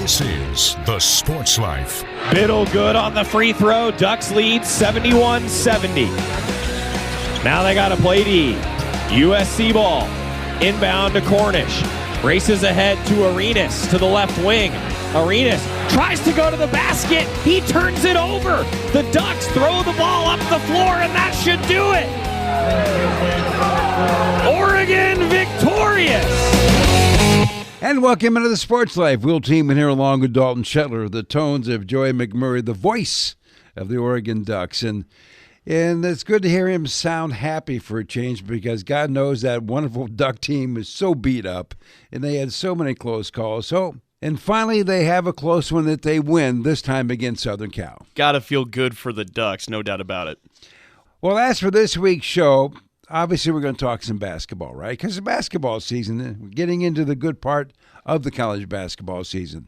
This is The Sports Life. Biddle good on the free throw. Ducks lead 71-70. Now they got to play D. USC ball. Inbound to Cornish. Races ahead to Arenas to the left wing. Arenas tries to go to the basket. He turns it over. The Ducks throw the ball up the floor, and that should do it. Oregon victorious. And welcome into the Sports Life. We'll team in here along with Dalton Shetler, the tones of Joey McMurray, the voice of the Oregon Ducks. And it's good to hear him sound happy for a change, because God knows that wonderful Duck team is so beat up and they had so many close calls. And finally, they have a close one that they win, this time against Southern Cal. Got to feel good for the Ducks, no doubt about it. Well, as for this week's show, obviously we're going to talk some basketball, right? Because the basketball season, we're getting into the good part of the college basketball season.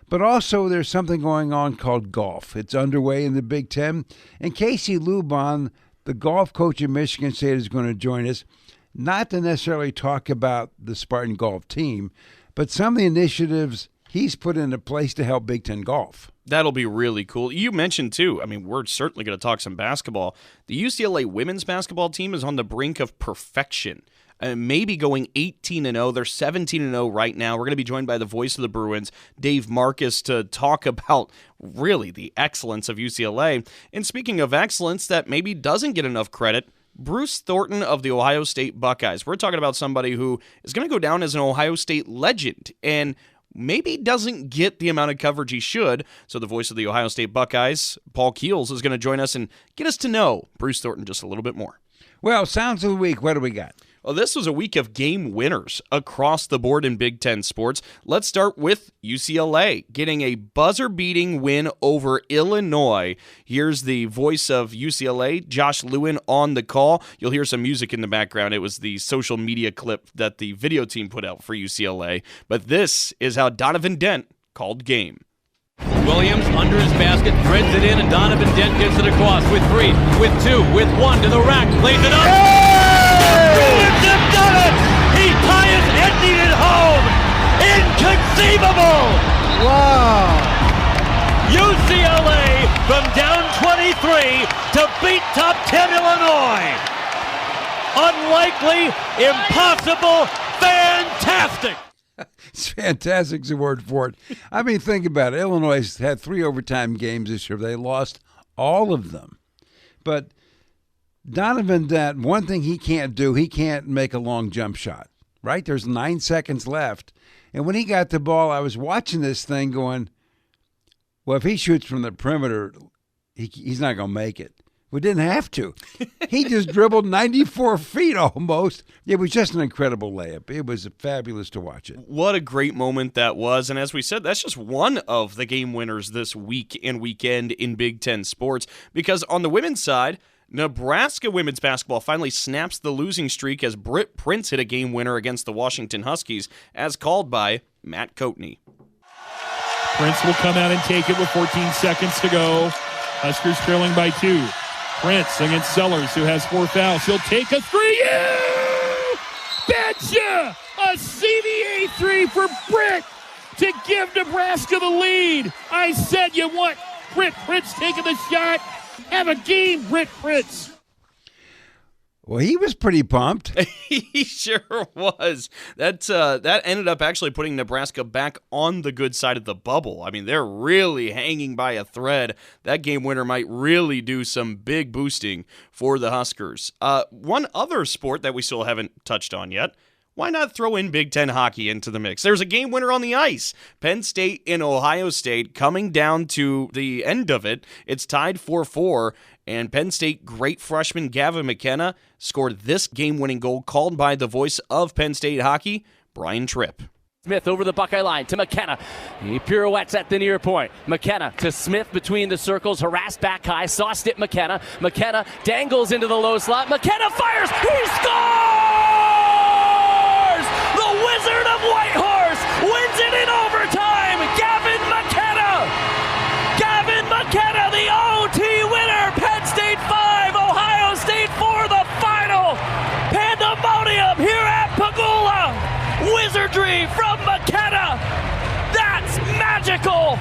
But also there's something going on called golf. It's underway in the Big Ten. And Casey Lubahn, the golf coach at Michigan State, is going to join us, not to necessarily talk about the Spartan golf team, but some of the initiatives he's put into place to help Big Ten golf. That'll be really cool. You mentioned, too, we're certainly going to talk some basketball. The UCLA women's basketball team is on the brink of perfection. Maybe going 18-0. They're 17-0 right now. We're going to be joined by the voice of the Bruins, Dave Marcus, to talk about really the excellence of UCLA. And speaking of excellence that maybe doesn't get enough credit, Bruce Thornton of the Ohio State Buckeyes. We're talking about somebody who is going to go down as an Ohio State legend and maybe doesn't get the amount of coverage he should. So the voice of the Ohio State Buckeyes, Paul Keels, is going to join us and get us to know Bruce Thornton just a little bit more. Well, sounds of the week, what do we got? Well, this was a week of game winners across the board in Big Ten sports. Let's start with UCLA getting a buzzer-beating win over Illinois. Here's the voice of UCLA, Josh Lewin, on the call. You'll hear some music in the background. It was the social media clip that the video team put out for UCLA. But this is how Donovan Dent called game. Williams under his basket, threads it in, and Donovan Dent gets it across with 3, with 2, with 1 to the rack, plays it up. Bruins have done it! He ties ending it home! Inconceivable! Wow! UCLA from down 23 to beat top 10 Illinois. Unlikely, impossible, fantastic! It's fantastic is the word for it. Think about it. Illinois has had 3 overtime games this year. They lost all of them. But Donovan Dent, one thing he can't do, he can't make a long jump shot, right? There's 9 seconds left. And when he got the ball, I was watching this thing going, well, if he shoots from the perimeter, he's not going to make it. We didn't have to. He just dribbled 94 feet almost. It was just an incredible layup. It was fabulous to watch it. What a great moment that was. And as we said, that's just one of the game winners this week and weekend in Big Ten sports. Because on the women's side, Nebraska women's basketball finally snaps the losing streak as Britt Prince hit a game winner against the Washington Huskies, as called by Matt Coatney. Prince will come out and take it with 14 seconds to go. Huskers trailing by 2. Prince against Sellers, who has 4 fouls. He'll take a 3. You betcha! A CVA 3 for Britt to give Nebraska the lead. I said you want Britt Prince taking the shot. Have a game, Britt Prince. Well, he was pretty pumped. He sure was. That ended up actually putting Nebraska back on the good side of the bubble. They're really hanging by a thread. That game winner might really do some big boosting for the Huskers. One other sport that we still haven't touched on yet, why not throw in Big Ten hockey into the mix? There's a game winner on the ice. Penn State and Ohio State coming down to the end of it. It's tied 4-4. And Penn State great freshman Gavin McKenna scored this game-winning goal called by the voice of Penn State hockey, Brian Tripp. Smith over the Buckeye line to McKenna. He pirouettes at the near point. McKenna to Smith between the circles, harassed back high, sauced it McKenna. McKenna dangles into the low slot. McKenna fires! He scores! The Wizard of Whitehorse wins it in overtime! Gavin McKenna! Gavin McKenna, the OT winner! Penn State 5, Ohio State 4, the final! Pandemonium here at Pagula! Wizardry from McKenna! That's magic! magical.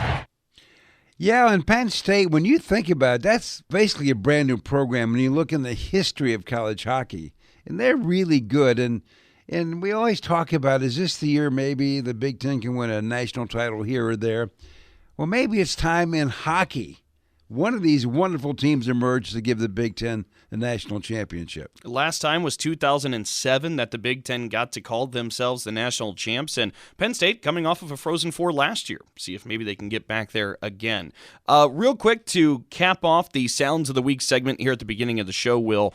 Yeah, and Penn State, when you think about it, that's basically a brand new program when you look in the history of college hockey. And they're really good. And we always talk about, is this the year maybe the Big Ten can win a national title here or there? Well, maybe it's time in hockey. One of these wonderful teams emerged to give the Big Ten the national championship. Last time was 2007 that the Big Ten got to call themselves the national champs, and Penn State coming off of a Frozen Four last year. See if maybe they can get back there again. Real quick to cap off the Sounds of the Week segment here at the beginning of the show, Will,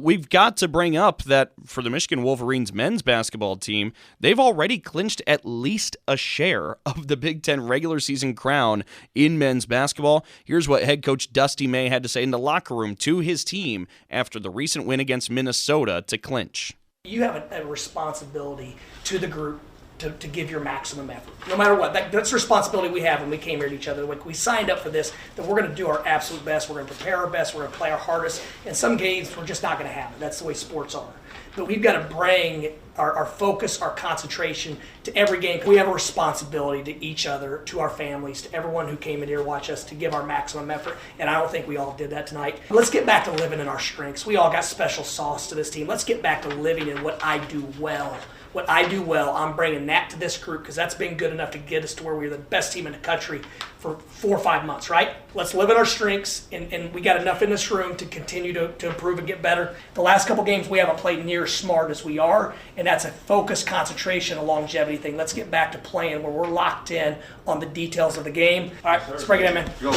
we've got to bring up that for the Michigan Wolverines men's basketball team, they've already clinched at least a share of the Big Ten regular season crown in men's basketball. Here's what head coach Dusty May had to say in the locker room to his team after the recent win against Minnesota to clinch. You have a responsibility to the group to give your maximum effort. No matter what, that's the responsibility we have when we came here to each other. Like, we signed up for this, that we're going to do our absolute best, we're going to prepare our best, we're going to play our hardest. In some games, we're just not going to have it. That's the way sports are. But we've got to bring our focus, our concentration to every game. We have a responsibility to each other, to our families, to everyone who came in here to watch us, to give our maximum effort, and I don't think we all did that tonight. Let's get back to living in our strengths. We all got special sauce to this team. Let's get back to living in what I do well. What I do well, I'm bringing that to this group because that's been good enough to get us to where we're the best team in the country for 4 or 5 months, right? Let's live in our strengths, and we got enough in this room to continue to improve and get better. The last couple games, we haven't played near as smart as we are, and that's a focus, concentration, a longevity thing. Let's get back to playing where we're locked in on the details of the game. All right, let's break it in, man. Go.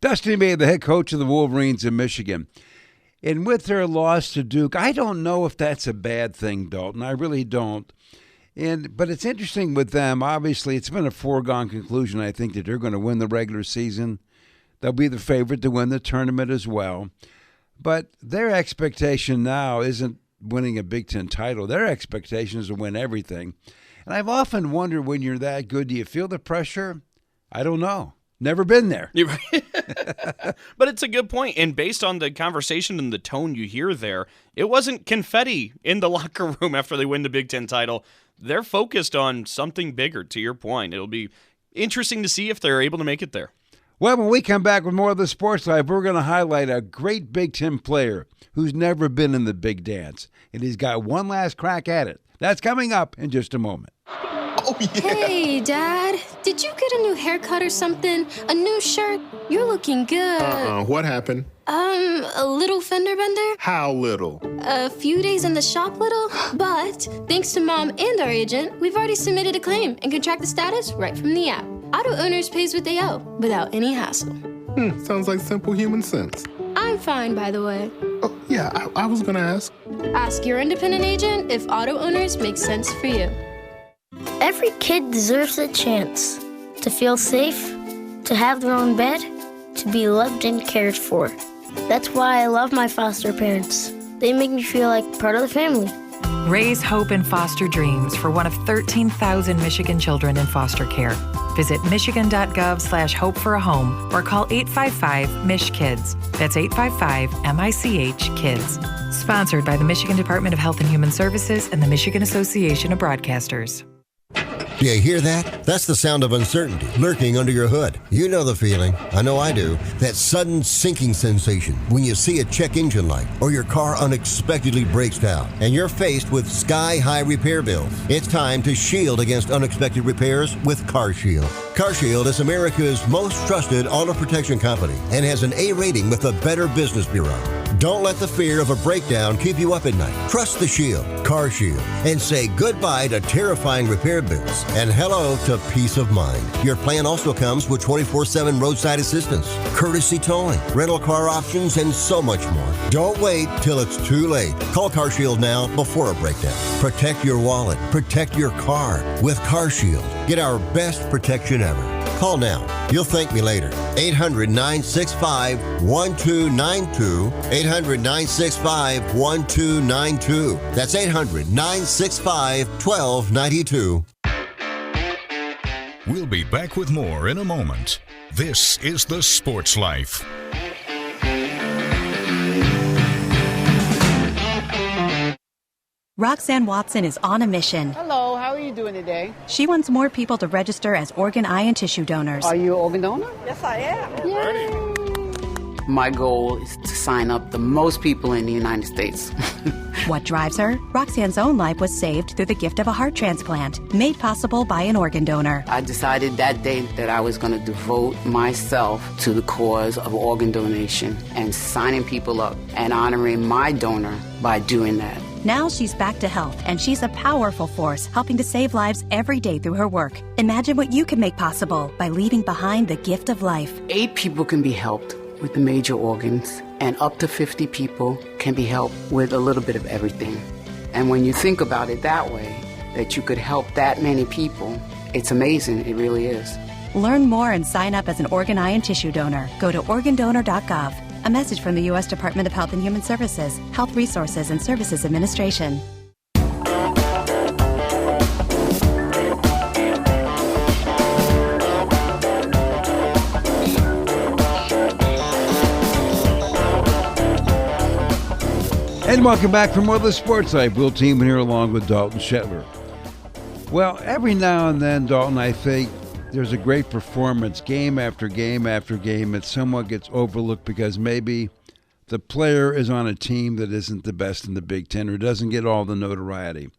Dusty May, the head coach of the Wolverines in Michigan. And with their loss to Duke, I don't know if that's a bad thing, Dalton. I really don't. But it's interesting with them. Obviously, it's been a foregone conclusion, I think, that they're going to win the regular season. They'll be the favorite to win the tournament as well. But their expectation now isn't winning a Big Ten title. Their expectation is to win everything. And I've often wondered, when you're that good, do you feel the pressure? I don't know. Never been there. You're right. But it's a good point. And based on the conversation and the tone you hear there, it wasn't confetti in the locker room after they win the Big Ten title. They're focused on something bigger, to your point. It'll be interesting to see if they're able to make it there. Well, when we come back with more of the Sports Life, we're going to highlight a great Big Ten player who's never been in the big dance. And he's got one last crack at it. That's coming up in just a moment. Oh, yeah. Hey, Dad. Did you get a new haircut or something? A new shirt? You're looking good. What happened? A little fender bender. How little? A few days in the shop little. But thanks to Mom and our agent, we've already submitted a claim and can track the status right from the app. Auto Owners pays what they owe without any hassle. Sounds like simple human sense. I'm fine, by the way. Oh, yeah, I was gonna ask. Ask your independent agent if Auto Owners makes sense for you. Every kid deserves a chance to feel safe, to have their own bed, to be loved and cared for. That's why I love my foster parents. They make me feel like part of the family. Raise hope and foster dreams for one of 13,000 Michigan children in foster care. Visit michigan.gov/hope for a home or call 855-MICH-KIDS. That's 855-MICH-KIDS. Sponsored by the Michigan Department of Health and Human Services and the Michigan Association of Broadcasters. Do you hear that? That's the sound of uncertainty lurking under your hood. You know the feeling. I know I do. That sudden sinking sensation when you see a check engine light or your car unexpectedly breaks down and you're faced with sky-high repair bills. It's time to shield against unexpected repairs with CarShield. CarShield is America's most trusted auto protection company and has an A rating with the Better Business Bureau. Don't let the fear of a breakdown keep you up at night. Trust the Shield, CarShield, and say goodbye to terrifying repair bills and hello to peace of mind. Your plan also comes with 24/7 roadside assistance, courtesy towing, rental car options, and so much more. Don't wait till it's too late. Call CarShield now before a breakdown. Protect your wallet. Protect your car with CarShield. Get our best protection ever. Call now. You'll thank me later. 800-965-1292. 800-965-1292. That's 800-965-1292. We'll be back with more in a moment. This is The Sports Life. Roxanne Watson is on a mission. Hello, how are you doing? doing today? She wants more people to register as organ, eye, and tissue donors. Are you an organ donor? Yes, I am. Yay. My goal is to sign up the most people in the United States. What drives her? Roxanne's own life was saved through the gift of a heart transplant, made possible by an organ donor. I decided that day that I was going to devote myself to the cause of organ donation and signing people up and honoring my donor by doing that. Now she's back to health, and she's a powerful force helping to save lives every day through her work. Imagine what you can make possible by leaving behind the gift of life. 8 people can be helped with the major organs, and up to 50 people can be helped with a little bit of everything. And when you think about it that way, that you could help that many people, it's amazing. It really is. Learn more and sign up as an organ, eye, and tissue donor. Go to organdonor.gov. A message from the U.S. Department of Health and Human Services, Health Resources and Services Administration. And welcome back for more of the Sports Life. Will Team here along with Dalton Shetler. Well, every now and then, Dalton, I think there's a great performance game after game after game that somewhat gets overlooked because maybe the player is on a team that isn't the best in the Big Ten or doesn't get all the notoriety.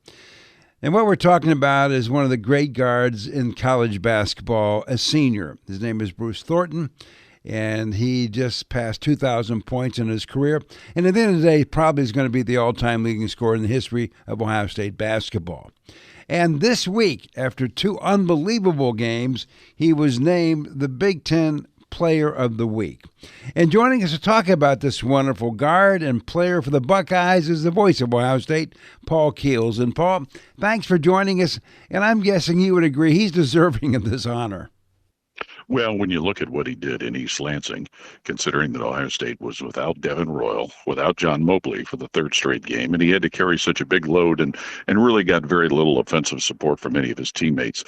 And what we're talking about is one of the great guards in college basketball, a senior. His name is Bruce Thornton. And he just passed 2,000 points in his career. And at the end of the day, probably is going to be the all-time leading scorer in the history of Ohio State basketball. And this week, after 2 unbelievable games, he was named the Big Ten Player of the Week. And joining us to talk about this wonderful guard and player for the Buckeyes is the voice of Ohio State, Paul Keels. And Paul, thanks for joining us. And I'm guessing you would agree he's deserving of this honor. Well, when you look at what he did in East Lansing, considering that Ohio State was without Devin Royal, without John Mobley for the 3rd straight game, and he had to carry such a big load and really got very little offensive support from any of his teammates.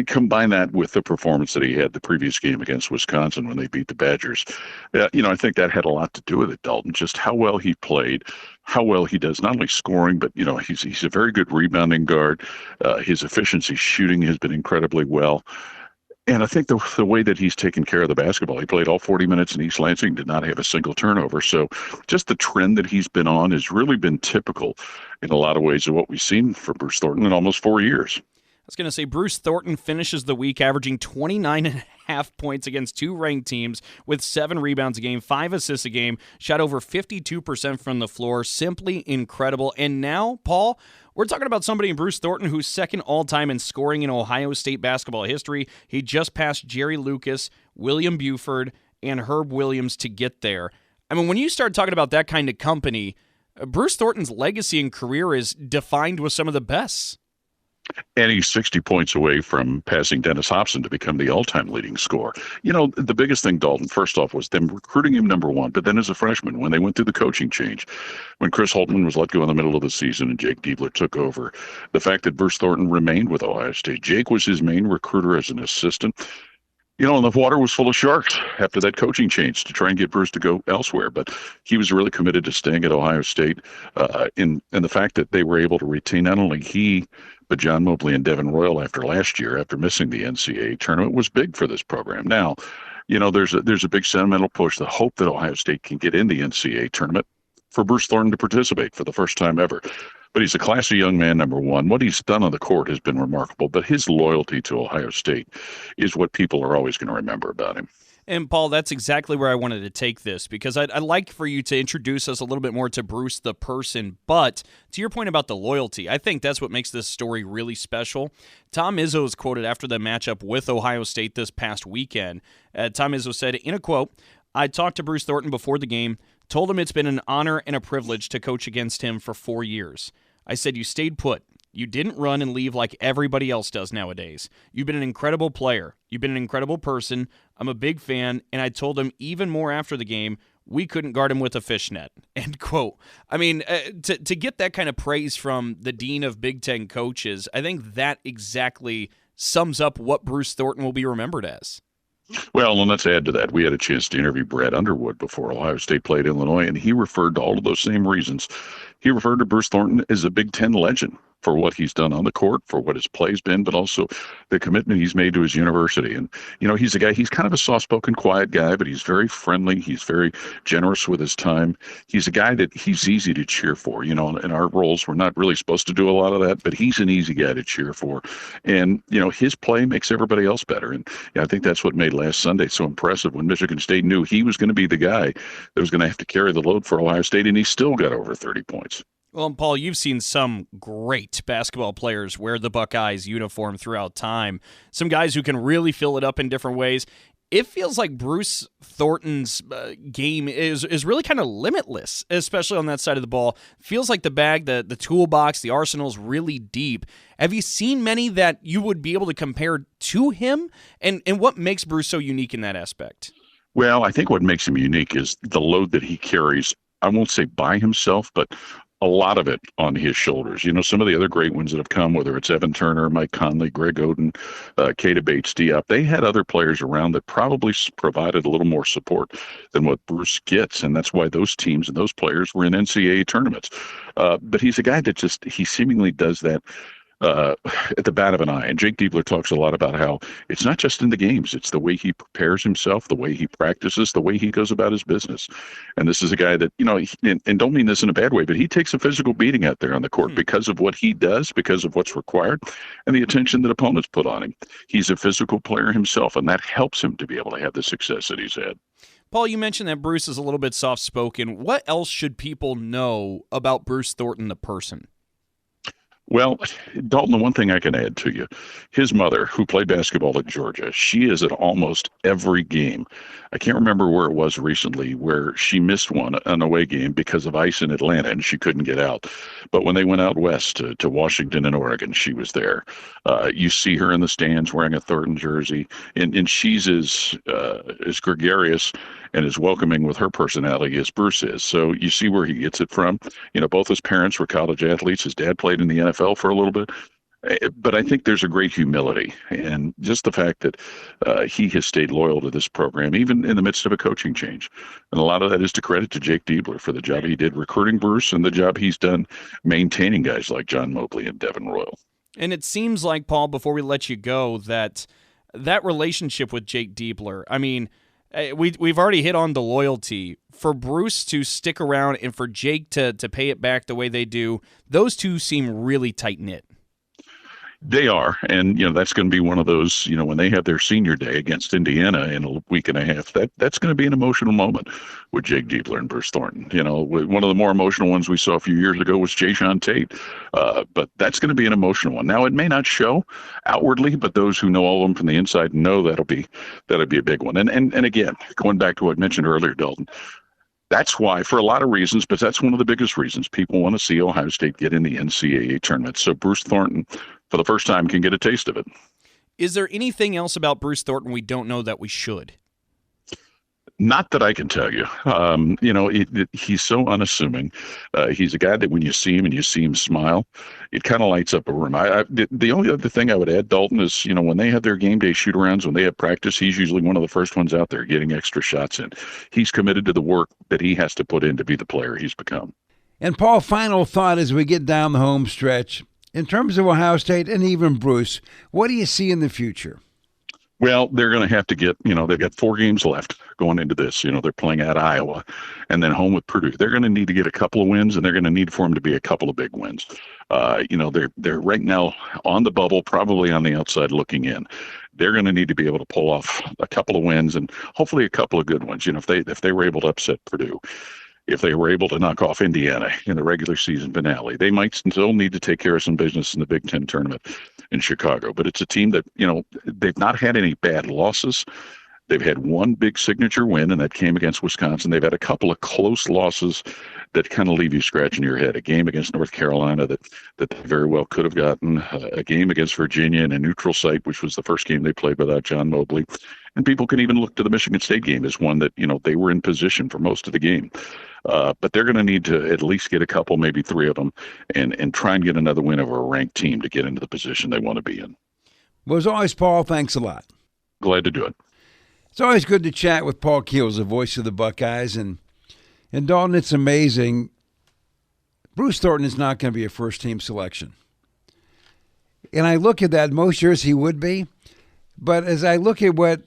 Combine that with the performance that he had the previous game against Wisconsin when they beat the Badgers. I think that had a lot to do with it, Dalton, just how well he played, how well he does, not only scoring, but, he's a very good rebounding guard. His efficiency shooting has been incredibly well. And I think the way that he's taken care of the basketball, he played all 40 minutes in East Lansing, did not have a single turnover. So just the trend that he's been on has really been typical in a lot of ways of what we've seen for Bruce Thornton in almost 4 years. I was going to say, Bruce Thornton finishes the week averaging 29.5 points against 2 ranked teams with 7 rebounds a game, 5 assists a game, shot over 52% from the floor. Simply incredible. And now, Paul, we're talking about somebody in Bruce Thornton who's second all-time in scoring in Ohio State basketball history. He just passed Jerry Lucas, William Buford, and Herb Williams to get there. I mean, when you start talking about that kind of company, Bruce Thornton's legacy and career is defined with some of the best. And he's 60 points away from passing Dennis Hobson to become the all-time leading scorer. The biggest thing, Dalton, first off, was them recruiting him number 1, but then as a freshman, when they went through the coaching change, when Chris Holtman was let go in the middle of the season and Jake Diebler took over, the fact that Bruce Thornton remained with Ohio State. Jake was his main recruiter as an assistant. And the water was full of sharks after that coaching change to try and get Bruce to go elsewhere. But he was really committed to staying at Ohio State. And the fact that they were able to retain not only he, but John Mobley and Devin Royal after last year, after missing the NCAA tournament, was big for this program. Now, there's a big sentimental push, the hope that Ohio State can get in the NCAA tournament for Bruce Thornton to participate for the first time ever. But he's a classy young man, number 1. What he's done on the court has been remarkable, but his loyalty to Ohio State is what people are always going to remember about him. And, Paul, that's exactly where I wanted to take this, because I'd like for you to introduce us a little bit more to Bruce the person. But to your point about the loyalty, I think that's what makes this story really special. Tom Izzo is quoted after the matchup with Ohio State this past weekend. Tom Izzo said, in a quote, "I talked to Bruce Thornton before the game, told him it's been an honor and a privilege to coach against him for 4 years. I said, you stayed put. You didn't run and leave like everybody else does nowadays. You've been an incredible player. You've been an incredible person. I'm a big fan." And I told him even more after the game, we couldn't guard him with a fishnet. End quote. I mean, to get that kind of praise from the dean of Big Ten coaches, I think that exactly sums up what Bruce Thornton will be remembered as. Well, and let's add to that. We had a chance to interview Brad Underwood before Ohio State played Illinois, and he referred to all of those same reasons he referred to Bruce Thornton as a Big Ten legend for what he's done on the court, for what his play's been, but also the commitment he's made to his university. And, he's a guy, he's kind of a soft-spoken, quiet guy, but he's very friendly. He's very generous with his time. He's a guy that he's easy to cheer for. In our roles, we're not really supposed to do a lot of that, but he's an easy guy to cheer for. And, his play makes everybody else better. And I think that's what made last Sunday so impressive when Michigan State knew he was going to be the guy that was going to have to carry the load for Ohio State, and he still got over 30 points. Well, and Paul, you've seen some great basketball players wear the Buckeyes uniform throughout time. Some guys who can really fill it up in different ways. It feels like Bruce Thornton's game is really kind of limitless, especially on that side of the ball. Feels like the bag, the toolbox, the arsenal's really deep. Have you seen many that you would be able to compare to him? And what makes Bruce so unique in that aspect? Well, I think what makes him unique is the load that he carries. I won't say by himself, but a lot of it on his shoulders. Some of the other great ones that have come, whether it's Evan Turner, Mike Conley, Greg Oden, Keita Bates-Diop, they had other players around that probably provided a little more support than what Bruce gets, and that's why those teams and those players were in NCAA tournaments. But he's a guy that he seemingly does that at the bat of an eye. And Jake Diebler talks a lot about how it's not just in the games, it's the way he prepares himself, the way he practices, the way he goes about his business. And this is a guy that, and don't mean this in a bad way, but he takes a physical beating out there on the court because of what he does, because of what's required, and the attention that opponents put on him. He's a physical player himself, and that helps him to be able to have the success that he's had. Paul, you mentioned that Bruce is a little bit soft-spoken. What else should people know about Bruce Thornton, the person? Well, Dalton, the one thing I can add to you, his mother, who played basketball at Georgia, she is at almost every game. I can't remember where it was recently where she missed an away game because of ice in Atlanta and she couldn't get out. But when they went out west to Washington and Oregon, she was there. You see her in the stands wearing a Thornton jersey, and she's as gregarious and as welcoming with her personality as Bruce is. So you see where he gets it from. Both his parents were college athletes. His dad played in the NFL for a little bit. But I think there's a great humility, and just the fact that he has stayed loyal to this program, even in the midst of a coaching change. And a lot of that is to credit to Jake Diebler for the job he did recruiting Bruce and the job he's done maintaining guys like John Mobley and Devin Royal. And it seems like, Paul, before we let you go, that relationship with Jake Diebler, I mean, we've already hit on the loyalty. For Bruce to stick around and for Jake to pay it back the way they do, those two seem really tight-knit. They are, and that's going to be one of those, when they have their senior day against Indiana in a week and a half, that's going to be an emotional moment with Jake Diebler and Bruce Thornton. One of the more emotional ones we saw a few years ago was Jayshawn Tate, but that's going to be an emotional one. Now, it may not show outwardly, but those who know all of them from the inside know that'll be a big one. And again, going back to what I mentioned earlier, Dalton, that's why, for a lot of reasons, but that's one of the biggest reasons people want to see Ohio State get in the NCAA tournament. So Bruce Thornton, for the first time, can get a taste of it. Is there anything else about Bruce Thornton we don't know that we should? Not that I can tell you. He's so unassuming. He's a guy that when you see him smile, it kind of lights up a room. The only other thing I would add, Dalton, is, when they have their game day shoot-arounds, when they have practice, he's usually one of the first ones out there getting extra shots in. He's committed to the work that he has to put in to be the player he's become. And, Paul, final thought as we get down the home stretch. In terms of Ohio State and even Bruce, what do you see in the future? Well, they're going to have to get, they've got 4 games left going into this. They're playing at Iowa and then home with Purdue. They're going to need to get a couple of wins, and they're going to need for them to be a couple of big wins. They're right now on the bubble, probably on the outside looking in. They're going to need to be able to pull off a couple of wins and hopefully a couple of good ones. If they were able to upset Purdue, if they were able to knock off Indiana in the regular season finale, they might still need to take care of some business in the Big Ten tournament in Chicago. But it's a team that, they've not had any bad losses. They've had one big signature win, and that came against Wisconsin. They've had a couple of close losses that kind of leave you scratching your head. A game against North Carolina that they very well could have gotten. A game against Virginia in a neutral site, which was the first game they played without John Mobley. And people can even look to the Michigan State game as one that, they were in position for most of the game. But they're going to need to at least get a couple, maybe 3 of them, and try and get another win over a ranked team to get into the position they want to be in. Well, as always, Paul, thanks a lot. Glad to do it. It's always good to chat with Paul Keels, the voice of the Buckeyes. And Dalton, it's amazing. Bruce Thornton is not going to be a first-team selection. And I look at that, most years he would be. But as I look at what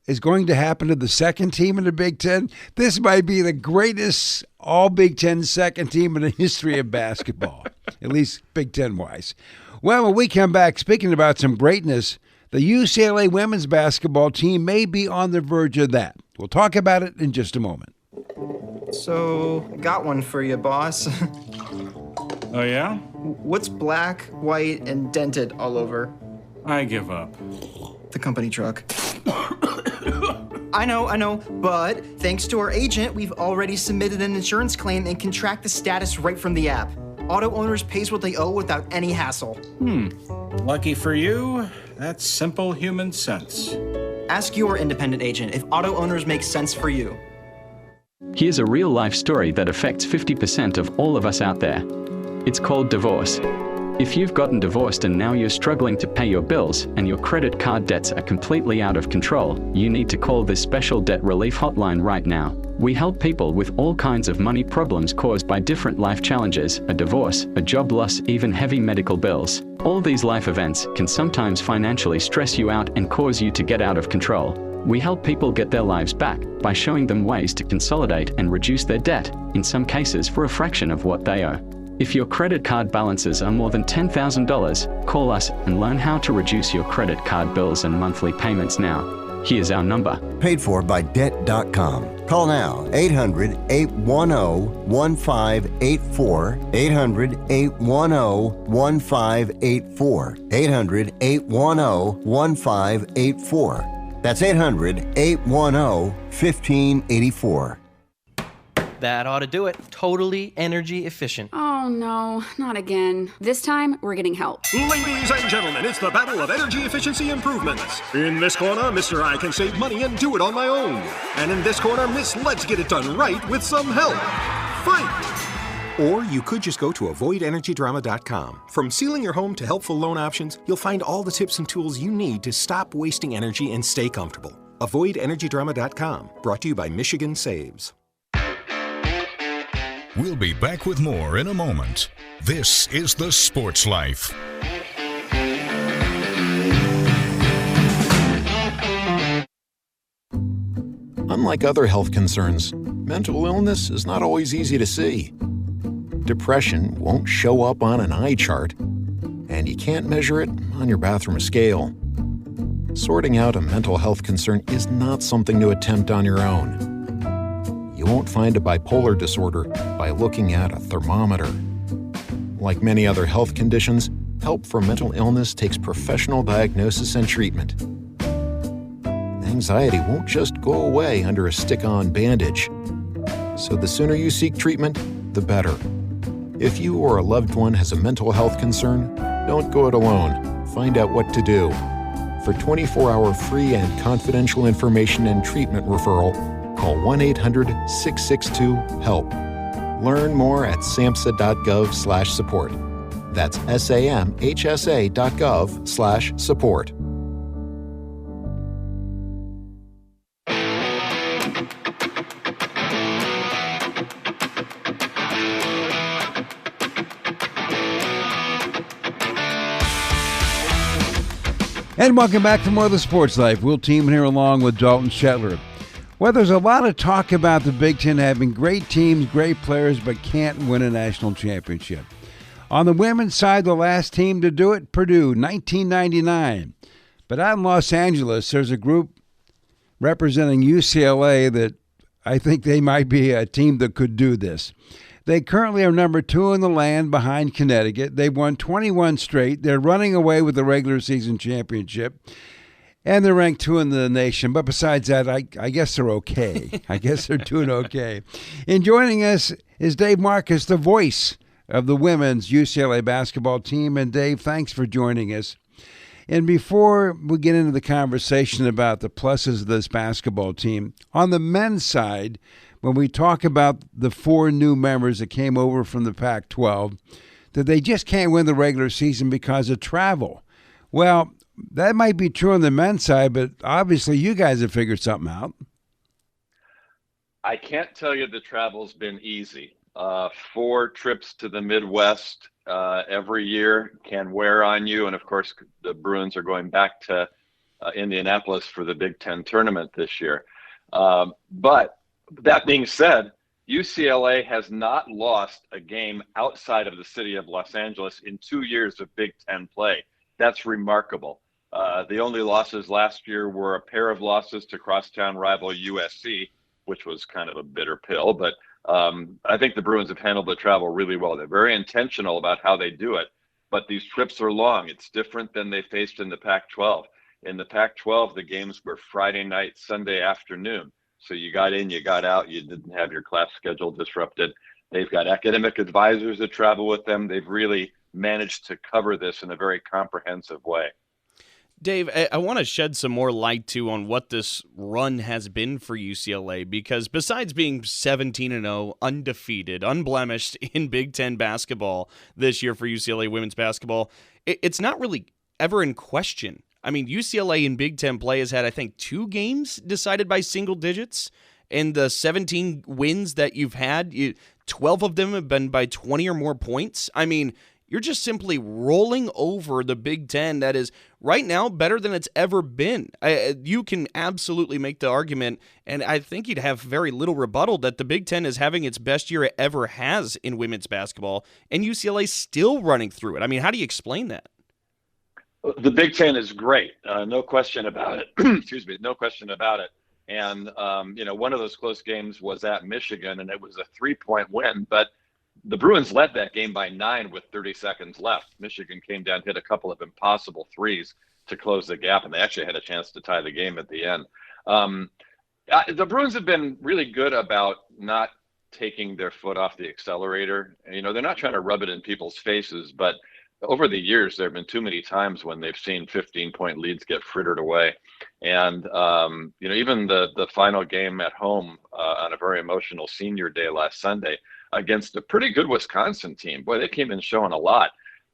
is going to happen to the second team in the Big Ten, this might be the greatest all Big Ten second team in the history of basketball, at least Big Ten-wise. Well, when we come back, speaking about some greatness, the UCLA women's basketball team may be on the verge of that. We'll talk about it in just a moment. So, got one for you, boss. Oh, yeah? What's black, white, and dented all over? I give up. The company truck. I know, but thanks to our agent, we've already submitted an insurance claim and can track the status right from the app. Auto owners pays what they owe without any hassle. Lucky for you, that's simple human sense. Ask your independent agent if auto owners make sense for you. Here's a real-life story that affects 50% of all of us out there. It's called divorce. If you've gotten divorced and now you're struggling to pay your bills and your credit card debts are completely out of control, you need to call this special debt relief hotline right now. We help people with all kinds of money problems caused by different life challenges, a divorce, a job loss, even heavy medical bills. All these life events can sometimes financially stress you out and cause you to get out of control. We help people get their lives back by showing them ways to consolidate and reduce their debt, in some cases for a fraction of what they owe. If your credit card balances are more than $10,000, call us and learn how to reduce your credit card bills and monthly payments now. Here's our number. Paid for by Debt.com. Call now, 800-810-1584, 800-810-1584, 800-810-1584. That's 800-810-1584. That ought to do it. Totally energy efficient. Oh no, not again. This time, we're getting help. Ladies and gentlemen, it's the battle of energy efficiency improvements. In this corner, Mr. I can save money and do it on my own. And in this corner, Miss Let's Get It Done Right with some help. Fight! Or you could just go to avoidenergydrama.com. From sealing your home to helpful loan options, you'll find all the tips and tools you need to stop wasting energy and stay comfortable. Avoidenergydrama.com. Brought to you by Michigan Saves. We'll be back with more in a moment. This is The Sports Life. Unlike other health concerns, mental illness is not always easy to see. Depression won't show up on an eye chart, and you can't measure it on your bathroom scale. Sorting out a mental health concern is not something to attempt on your own. You won't find a bipolar disorder by looking at a thermometer. Like many other health conditions, help for mental illness takes professional diagnosis and treatment. Anxiety won't just go away under a stick-on bandage. So the sooner you seek treatment, the better. If you or a loved one has a mental health concern, don't go it alone. Find out what to do. For 24-hour free and confidential information and treatment referral, call 1-800-662-HELP. Learn more at samhsa.gov/support. That's samhsa.gov/support. And welcome back to more of the Sports Life. We'll team here along with Dalton Shetler. Well, there's a lot of talk about the Big Ten having great teams, great players, but can't win a national championship. On the women's side, the last team to do it, Purdue, 1999. But out in Los Angeles, there's a group representing UCLA that I think they might be a team that could do this. They currently are number 2 in the land behind Connecticut. They've won 21 straight. They're running away with the regular season championship. And they're ranked 2 in the nation. But besides that, I guess they're okay. I guess they're doing okay. And joining us is Dave Marcus, the voice of the women's UCLA basketball team. And Dave, thanks for joining us. And before we get into the conversation about the pluses of this basketball team, on the men's side, when we talk about the 4 new members that came over from the Pac-12, that they just can't win the regular season because of travel. Well, that might be true on the men's side, but obviously you guys have figured something out. I can't tell you the travel's been easy. 4 trips to the Midwest every year can wear on you. And of course, the Bruins are going back to Indianapolis for the Big Ten tournament this year. But that being said, UCLA has not lost a game outside of the city of Los Angeles in 2 years of Big Ten play. That's remarkable. The only losses last year were a pair of losses to crosstown rival USC, which was kind of a bitter pill. But I think the Bruins have handled the travel really well. They're very intentional about how they do it. But these trips are long. It's different than they faced in the Pac-12. In the Pac-12, the games were Friday night, Sunday afternoon. So you got in, you got out, you didn't have your class schedule disrupted. They've got academic advisors that travel with them. They've really managed to cover this in a very comprehensive way. Dave, I want to shed some more light, too, on what this run has been for UCLA, because besides being 17-0, undefeated, unblemished in Big Ten basketball this year for UCLA women's basketball, it's not really ever in question. I mean, UCLA in Big Ten play has had, I think, 2 games decided by single digits, and the 17 wins that you've had, 12 of them have been by 20 or more points. I mean, you're just simply rolling over the Big Ten that is right now better than it's ever been. You can absolutely make the argument, and I think you'd have very little rebuttal, that the Big Ten is having its best year it ever has in women's basketball, and UCLA's still running through it. I mean, how do you explain that? The Big Ten is great. No question about it. Excuse me. No question about it. And, one of those close games was at Michigan, and it was a 3-point win. But the Bruins led that game by 9 with 30 seconds left. Michigan came down, hit a couple of impossible threes to close the gap, and they actually had a chance to tie the game at the end. The Bruins have been really good about not taking their foot off the accelerator. They're not trying to rub it in people's faces, but over the years, there have been too many times when they've seen 15-point leads get frittered away. And, even the final game at home on a very emotional senior day last Sunday against a pretty good Wisconsin team. Boy, they came in showing a lot.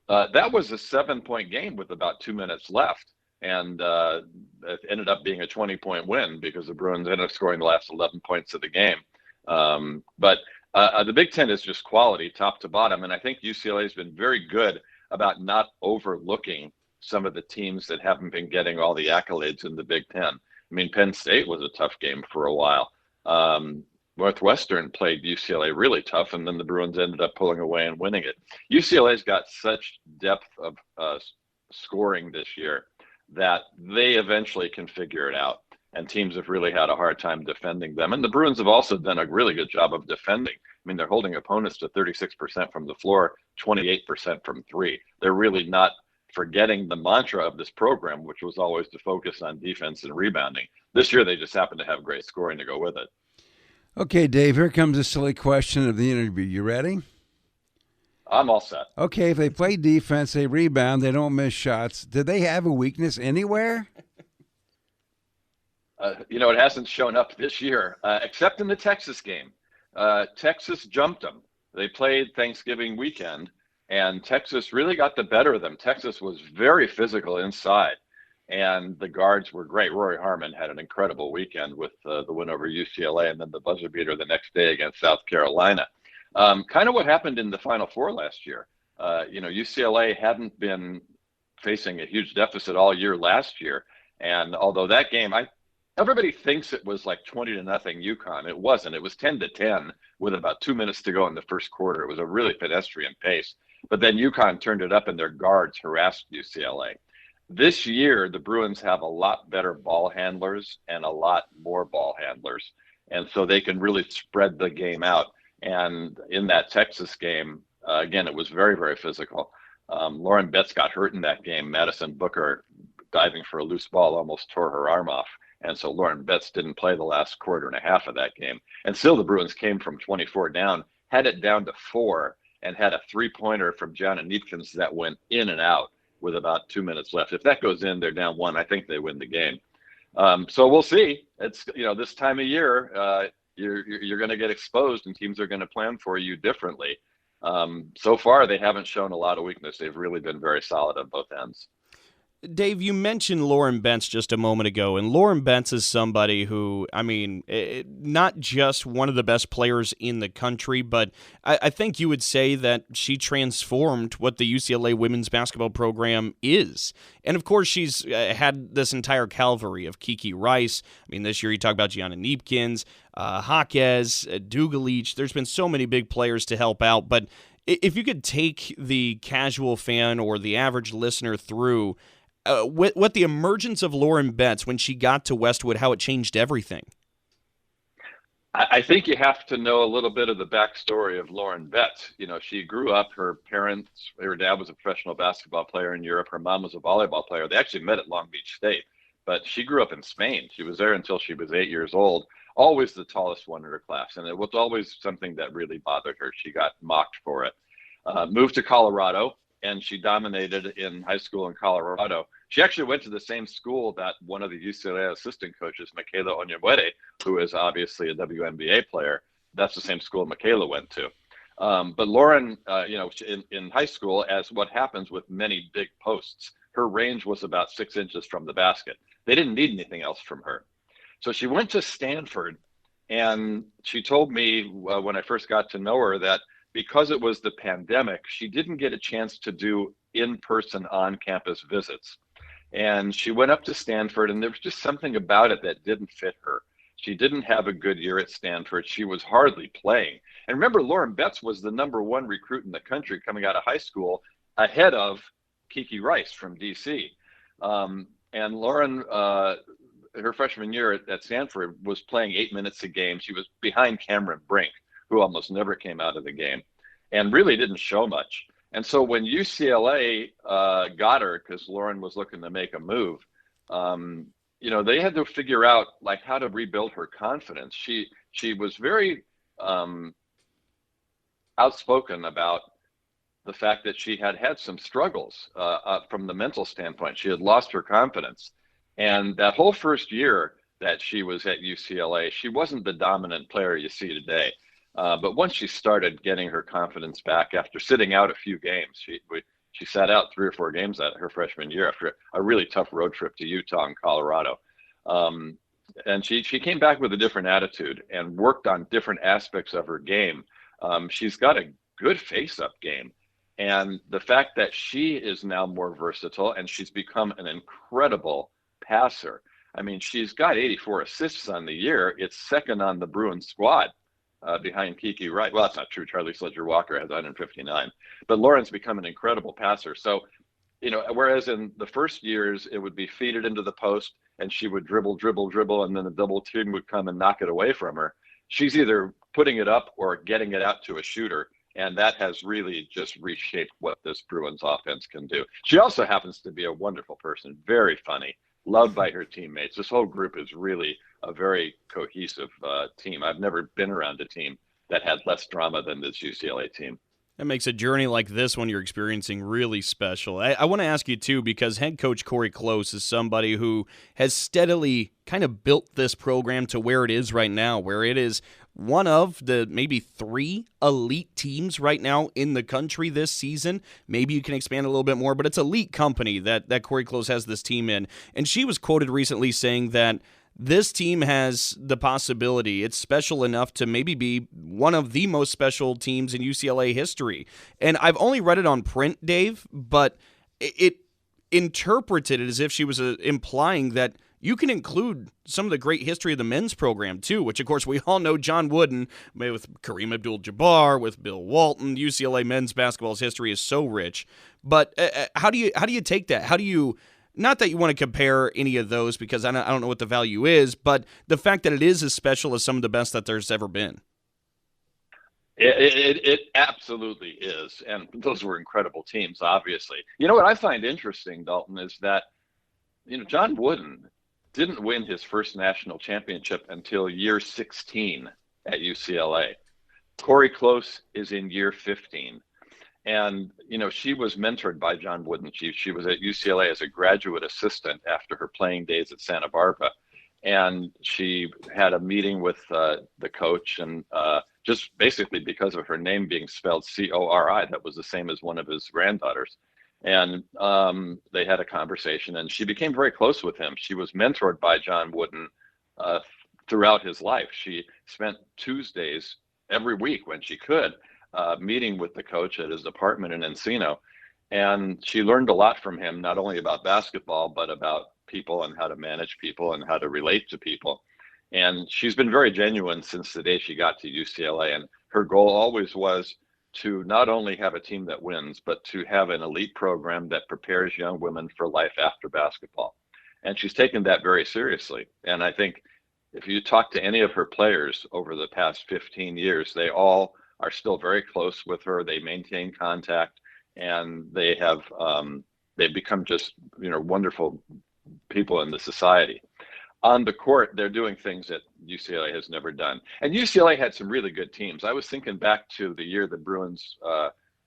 That was a 7-point game with about 2 minutes left. And it ended up being a 20-point win because the Bruins ended up scoring the last 11 points of the game. But the Big Ten is just quality top to bottom. And I think UCLA has been very good about not overlooking some of the teams that haven't been getting all the accolades in the Big Ten. I mean, Penn State was a tough game for a while. Northwestern played UCLA really tough, and then the Bruins ended up pulling away and winning it. UCLA's got such depth of scoring this year that they eventually can figure it out, and teams have really had a hard time defending them. And the Bruins have also done a really good job of defending. I mean, they're holding opponents to 36% from the floor, 28% from 3. They're really not forgetting the mantra of this program, which was always to focus on defense and rebounding. This year, they just happen to have great scoring to go with it. Okay, Dave, here comes a silly question of the interview. You ready? I'm all set. Okay, if they play defense, they rebound, they don't miss shots, did they have a weakness anywhere? It hasn't shown up this year, except in the Texas game. Texas jumped them. They played Thanksgiving weekend, and Texas really got the better of them. Texas was very physical inside, and the guards were great. Rory Harmon had an incredible weekend with the win over UCLA and then the buzzer beater the next day against South Carolina. Kind of what happened in the Final Four last year. UCLA hadn't been facing a huge deficit all year last year, and although that game, everybody thinks it was like 20-0 UConn. It wasn't. It was 10-10 with about 2 minutes to go in the first quarter. It was a really pedestrian pace. But then UConn turned it up, and their guards harassed UCLA. This year, the Bruins have a lot better ball handlers and a lot more ball handlers. And so they can really spread the game out. And in that Texas game, again, it was very, very physical. Lauren Betts got hurt in that game. Madison Booker, diving for a loose ball, almost tore her arm off. And so Lauren Betts didn't play the last quarter and a half of that game. And still the Bruins came from 24 down, had it down to 4, and had a 3-pointer from Gianna Neepkins that went in and out with about 2 minutes left. If that goes in, they're down 1. I think they win the game. So we'll see. It's, this time of year, you're going to get exposed, and teams are going to plan for you differently. So far, they haven't shown a lot of weakness. They've really been very solid on both ends. Dave, you mentioned Lauren Bentz just a moment ago, and Lauren Bentz is somebody who, not just one of the best players in the country, but I think you would say that she transformed what the UCLA women's basketball program is. And, of course, she's had this entire cavalry of Kiki Rice. This year you talk about Gianna Neepkins, Jaquez, Dugalich. There's been so many big players to help out, but if you could take the casual fan or the average listener through what the emergence of Lauren Bentz when she got to Westwood, how it changed everything. I think you have to know a little bit of the backstory of Lauren Bentz. She grew up, her dad was a professional basketball player in Europe. Her mom was a volleyball player. They actually met at Long Beach State, but she grew up in Spain. She was there until she was 8 years old, always the tallest one in her class. And it was always something that really bothered her. She got mocked for it. Moved to Colorado, and she dominated in high school in Colorado. She actually went to the same school that one of the UCLA assistant coaches, Michaela Onyebuere, who is obviously a WNBA player. That's the same school Michaela went to. But Lauren, in high school, as what happens with many big posts, her range was about 6 inches from the basket. They didn't need anything else from her. So she went to Stanford, and she told me when I first got to know her that because it was the pandemic, she didn't get a chance to do in-person on-campus visits. And she went up to Stanford, and there was just something about it that didn't fit her. She didn't have a good year at Stanford. She was hardly playing. And remember, Lauren Bentz was the #1 recruit in the country coming out of high school, ahead of Kiki Rice from DC. And Lauren, her freshman year at Stanford, was playing 8 minutes a game. She was behind Cameron Brink, who almost never came out of the game and really didn't show much. And so when UCLA got her, because Lauren was looking to make a move, they had to figure out how to rebuild her confidence. She was very outspoken about the fact that she had some struggles from the mental standpoint. She had lost her confidence. And that whole first year that she was at UCLA, she wasn't the dominant player you see today. But once she started getting her confidence back after sitting out a few games, she sat out 3 or 4 games at her freshman year after a really tough road trip to Utah and Colorado. And she came back with a different attitude and worked on different aspects of her game. She's got a good face-up game. And the fact that she is now more versatile and she's become an incredible passer. She's got 84 assists on the year. It's second on the Bruins squad. Behind Kiki Rice. Well, that's not true. Charlie Sledger-Walker has 159. But Lauren's become an incredible passer. So, whereas in the first years, it would be feed it into the post, and she would dribble, and then the double team would come and knock it away from her. She's either putting it up or getting it out to a shooter, and that has really just reshaped what this Bruins offense can do. She also happens to be a wonderful person, very funny, loved by her teammates. This whole group is really a very cohesive team. I've never been around a team that had less drama than this UCLA team. That makes a journey like this one you're experiencing really special. I want to ask you, too, because head coach Corey Close is somebody who has steadily kind of built this program to where it is right now, where it is one of the maybe 3 elite teams right now in the country this season. Maybe you can expand a little bit more, but it's elite company that Corey Close has this team in. And she was quoted recently saying that this team has the possibility, it's special enough to maybe be one of the most special teams in UCLA history. And I've only read it on print, Dave, but it interpreted it as if she was implying that you can include some of the great history of the men's program, too, which, of course, we all know John Wooden, with Kareem Abdul-Jabbar, with Bill Walton. UCLA men's basketball's history is so rich. But how do you take that? How do you... Not that you want to compare any of those because I don't know what the value is, but the fact that it is as special as some of the best that there's ever been. It absolutely is. And those were incredible teams, obviously. What I find interesting, Dalton, is that, John Wooden didn't win his first national championship until year 16 at UCLA. Corey Close is in year 15. And, she was mentored by John Wooden. She was at UCLA as a graduate assistant after her playing days at Santa Barbara. And she had a meeting with the coach, and just basically because of her name being spelled Cori, that was the same as one of his granddaughters. And they had a conversation, and she became very close with him. She was mentored by John Wooden throughout his life. She spent Tuesdays every week when she could meeting with the coach at his apartment in Encino. And she learned a lot from him, not only about basketball, but about people and how to manage people and how to relate to people. And she's been very genuine since the day she got to UCLA. And her goal always was to not only have a team that wins, but to have an elite program that prepares young women for life after basketball. And she's taken that very seriously. And I think if you talk to any of her players over the past 15 years, they all are still very close with her. They maintain contact, and they have they've become just wonderful people in the society. On the court, they're doing things that UCLA has never done. And UCLA had some really good teams. I was thinking back to the year the Bruins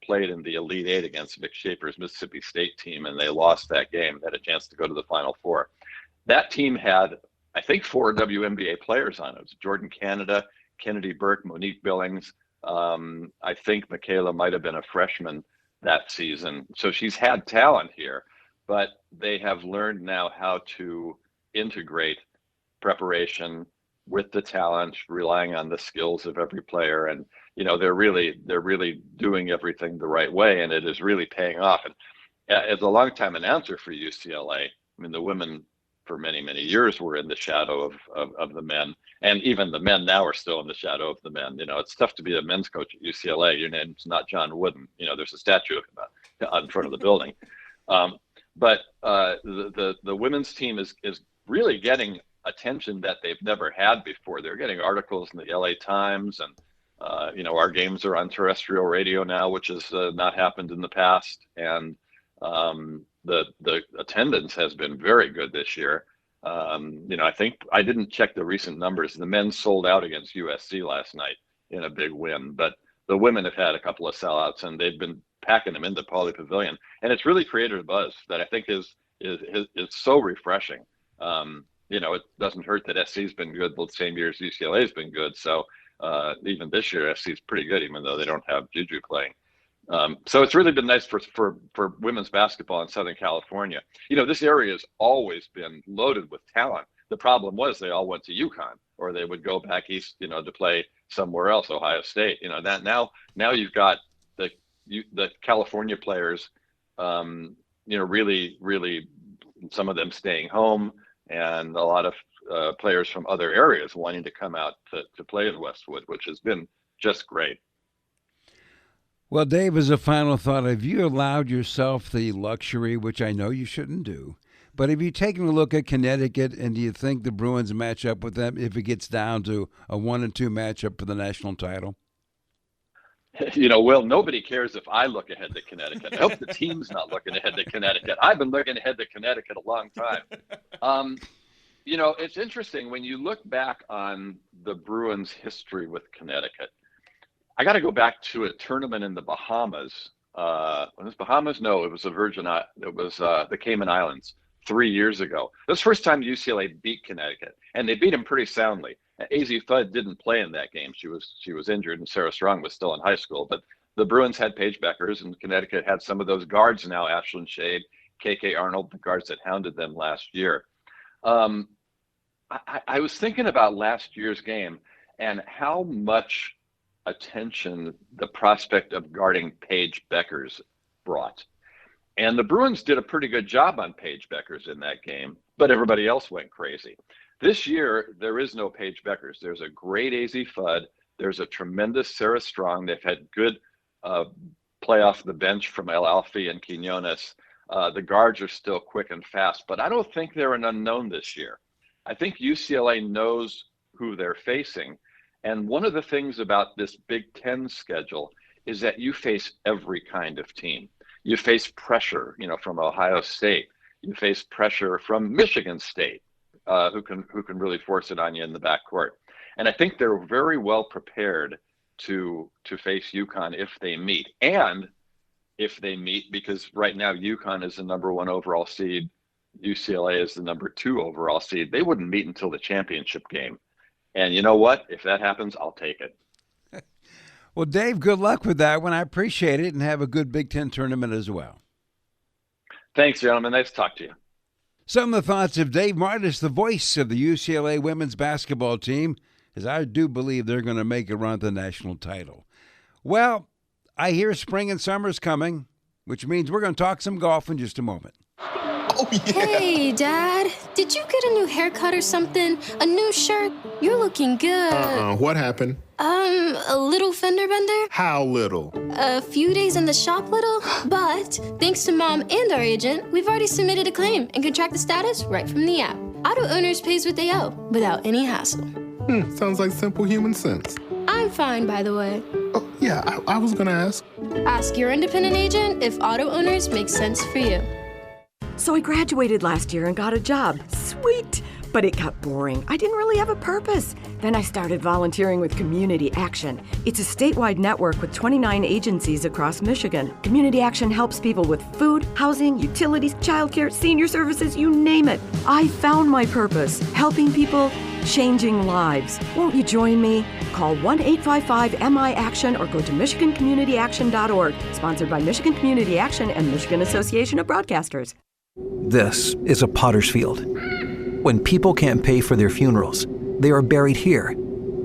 played in the Elite Eight against Vic Schaefer's Mississippi State team, and they lost that game, had a chance to go to the Final Four. That team had, I think, 4 WNBA players on it. Jordan Canada, Kennedy Burke, Monique Billings. I think Michaela might have been a freshman that season. So she's had talent here, but they have learned now how to integrate preparation with the talent, relying on the skills of every player. And, they're really doing everything the right way, and it is really paying off. And as a longtime announcer for UCLA, I mean, the women for many, many years were in the shadow of the men. And even the men now are still in the shadow of the men. It's tough to be a men's coach at UCLA. Your name's not John Wooden. There's a statue of him out in front of the building. But the women's team is really getting attention that they've never had before. They're getting articles in the LA Times, and our games are on terrestrial radio now, which has not happened in the past. And the attendance has been very good this year. I think I didn't check the recent numbers. The men sold out against USC last night in a big win, but the women have had a couple of sellouts, and they've been packing them into Pauley Pavilion, and it's really created a buzz that I think is so refreshing. It doesn't hurt that SC's been good the same year as UCLA's been good. So even this year, SC's pretty good, even though they don't have Juju playing. So it's really been nice for women's basketball in Southern California. This area has always been loaded with talent. The problem was they all went to UConn, or they would go back east, to play somewhere else, Ohio State. That now you've got the California players, really, really, some of them staying home, and a lot of players from other areas wanting to come out to play in Westwood, which has been just great. Well, Dave, as a final thought, have you allowed yourself the luxury, which I know you shouldn't do, but have you taken a look at Connecticut, and do you think the Bruins match up with them if it gets down to a 1-2 matchup for the national title? Will, nobody cares if I look ahead to Connecticut. I hope the team's not looking ahead to Connecticut. I've been looking ahead to Connecticut a long time. It's interesting when you look back on the Bruins' history with Connecticut. I got to go back to a tournament in the Bahamas. Was it Bahamas? No, it was the Cayman Islands 3 years ago. That was the first time UCLA beat Connecticut, and they beat them pretty soundly. AZ Fudd didn't play in that game. She was injured, and Sarah Strong was still in high school. But the Bruins had Paige Beckers, and Connecticut had some of those guards now, Ashlyn Shade, KK Arnold, the guards that hounded them last year. I was thinking about last year's game and how much attention the prospect of guarding Paige Beckers brought. And the Bruins did a pretty good job on Paige Beckers in that game, but everybody else went crazy. This year, there is no Paige Beckers. There's a great AZ Fudd. There's a tremendous Sarah Strong. They've had good play off the bench from El Alfi and Quinones. The guards are still quick and fast, but I don't think they're an unknown this year. I think UCLA knows who they're facing. And one of the things about this Big Ten schedule is that you face every kind of team. You face pressure, from Ohio State. You face pressure from Michigan State, who can really force it on you in the backcourt. And I think they're very well prepared to face UConn if they meet. And if they meet, because right now UConn is the number 1 overall seed, UCLA is the number 2 overall seed. They wouldn't meet until the championship game. And you know what? If that happens, I'll take it. Well, Dave, good luck with that one. I appreciate it, and have a good Big Ten tournament as well. Thanks, gentlemen. Nice to talk to you. Some of the thoughts of Dave Martis, the voice of the UCLA women's basketball team, as I do believe they're going to make a run at the national title. Well, I hear spring and summer's coming, which means we're going to talk some golf in just a moment. Oh, yeah. Hey, Dad. Did you get a new haircut or something? A new shirt? You're looking good. What happened? A little fender bender? How little? A few days in the shop little? But thanks to Mom and our agent, we've already submitted a claim and can track the status right from the app. Auto owners pays what they owe without any hassle. Sounds like simple human sense. I'm fine, by the way. Oh, yeah, I was gonna ask. Ask your independent agent if auto owners make sense for you. So I graduated last year and got a job. Sweet! But it got boring. I didn't really have a purpose. Then I started volunteering with Community Action. It's a statewide network with 29 agencies across Michigan. Community Action helps people with food, housing, utilities, childcare, senior services, you name it. I found my purpose, helping people, changing lives. Won't you join me? Call 1-855-MI-ACTION or go to MichiganCommunityAction.org. Sponsored by Michigan Community Action and Michigan Association of Broadcasters. This is a potter's field. When people can't pay for their funerals, they are buried here.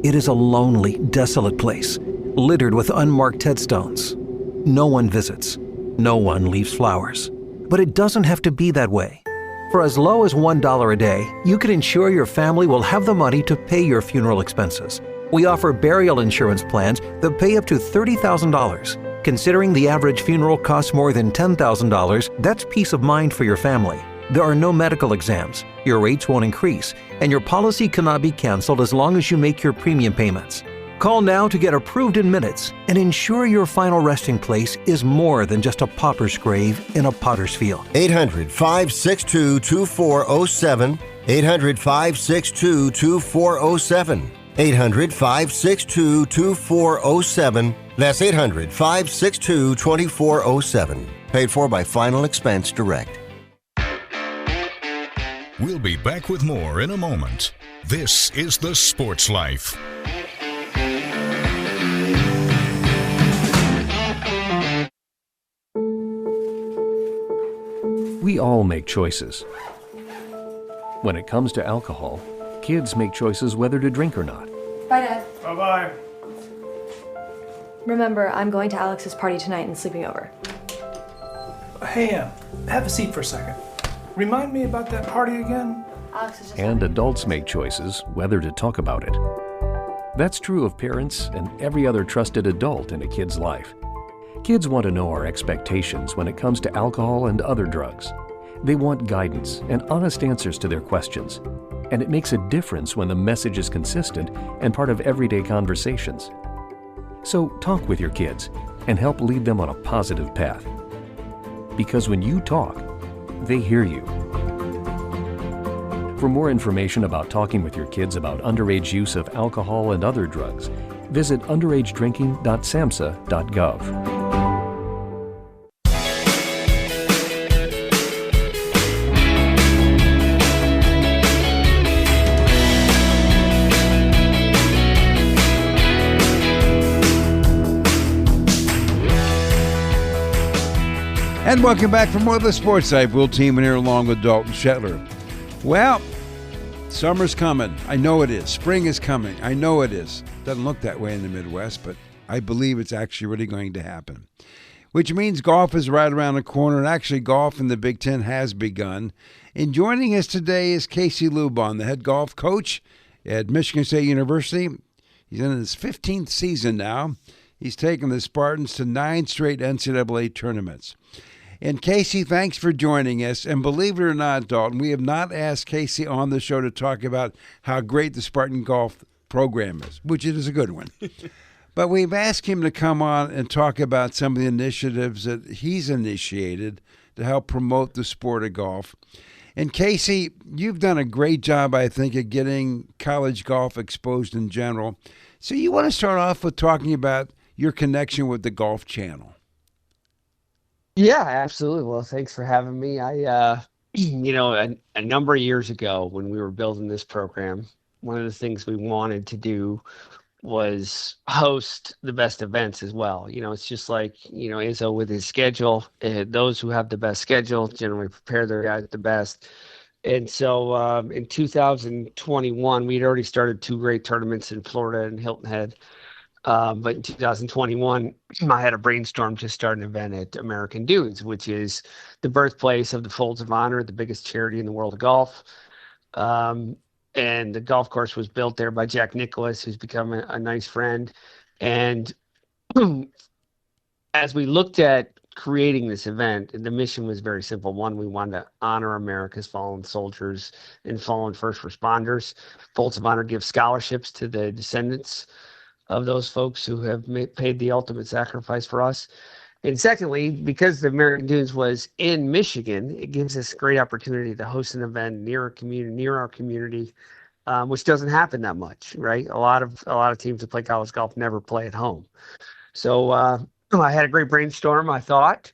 It is a lonely, desolate place, littered with unmarked headstones. No one visits. No one leaves flowers. But it doesn't have to be that way. For as low as $1 a day, you can ensure your family will have the money to pay your funeral expenses. We offer burial insurance plans that pay up to $30,000. Considering the average funeral costs more than $10,000, that's peace of mind for your family. There are no medical exams, your rates won't increase, and your policy cannot be canceled as long as you make your premium payments. Call now to get approved in minutes and ensure your final resting place is more than just a pauper's grave in a potter's field. 800-562-2407. 800-562-2407. 800-562-2407. That's 800-562-2407. Paid for by Final Expense Direct. We'll be back with more in a moment. This is The Sports Life. We all make choices. When it comes to alcohol, kids make choices whether to drink or not. Bye, Dad. Bye-bye. Remember, I'm going to Alex's party tonight and sleeping over. Hey, have a seat for a second. Remind me about that party again? Alex is just... And adults make choices whether to talk about it. That's true of parents and every other trusted adult in a kid's life. Kids want to know our expectations when it comes to alcohol and other drugs. They want guidance and honest answers to their questions. And it makes a difference when the message is consistent and part of everyday conversations. So talk with your kids and help lead them on a positive path. Because when you talk, they hear you. For more information about talking with your kids about underage use of alcohol and other drugs, visit underagedrinking.samhsa.gov. And welcome back for more of the Sports Life. We'll team in here along with Dalton Shetler. Well, summer's coming. I know it is. Spring is coming. I know it is. Doesn't look that way in the Midwest, but I believe it's actually really going to happen. Which means golf is right around the corner, and actually golf in the Big Ten has begun. And joining us today is Casey Lubahn, the head golf coach at Michigan State University. He's in his 15th season now. He's taken the Spartans to 9 straight NCAA tournaments. And Casey, thanks for joining us. And believe it or not, Dalton, we have not asked Casey on the show to talk about how great the Spartan golf program is, which it is a good one. But we've asked him to come on and talk about some of the initiatives that he's initiated to help promote the sport of golf. And Casey, you've done a great job, I think, of getting college golf exposed in general. So you want to start off with talking about your connection with the Golf Channel. Yeah, absolutely. Well, thanks for having me. A number of years ago when we were building this program, one of the things we wanted to do was host the best events as well. It's just like, Izzo with his schedule. Those who have the best schedule generally prepare their guys the best. And so in 2021, we'd already started 2 great tournaments in Florida and Hilton Head. But in 2021, I had a brainstorm to start an event at American Dunes, which is the birthplace of the Folds of Honor, the biggest charity in the world of golf. And the golf course was built there by Jack Nicklaus, who's become a nice friend. And as we looked at creating this event, the mission was very simple. One, we wanted to honor America's fallen soldiers and fallen first responders. Folds of Honor gives scholarships to the descendants of those folks who have paid the ultimate sacrifice for us. And secondly, because the American Dunes was in Michigan, it gives us a great opportunity to host an event near our community, which doesn't happen that much, right? A lot of teams that play college golf never play at home. So I had a great brainstorm, I thought.